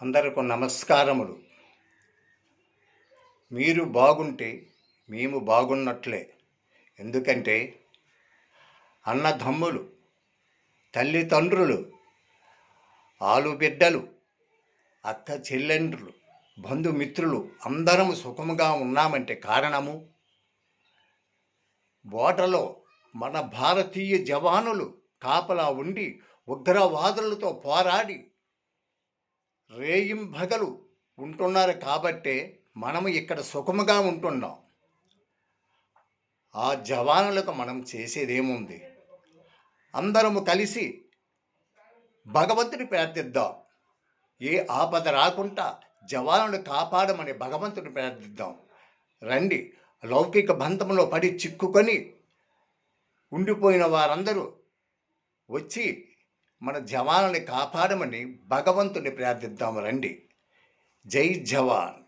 అందరికీ నమస్కారములు. మీరు బాగుంటే మేము బాగున్నట్లే. ఎందుకంటే అన్నదమ్ములు, తల్లిదండ్రులు, ఆలుబిడ్డలు, అక్క చెల్లెండ్రులు, బంధుమిత్రులు అందరం సుఖముగా ఉన్నామంటే కారణము బోటలో మన భారతీయ జవానులు కాపలా ఉండి ఉగ్రవాదులతో పోరాడి రేయింబగలు ఉంటున్నారు కాబట్టే మనము ఇక్కడ సుఖముగా ఉంటున్నాం. ఆ జవానులకు మనం చేసేదేముంది? అందరము కలిసి భగవంతుని ప్రార్థిద్దాం. ఏ ఆపద రాకుండా జవానులు కాపాడమని భగవంతుని ప్రార్థిద్దాం. రండి, లౌకిక బంధంలో పడి చిక్కుకొని ఉండిపోయిన వారందరూ వచ్చి మన జవానుని కాపాడమని భగవంతుని ప్రార్థిద్దాం. రండి. జై జవాన్.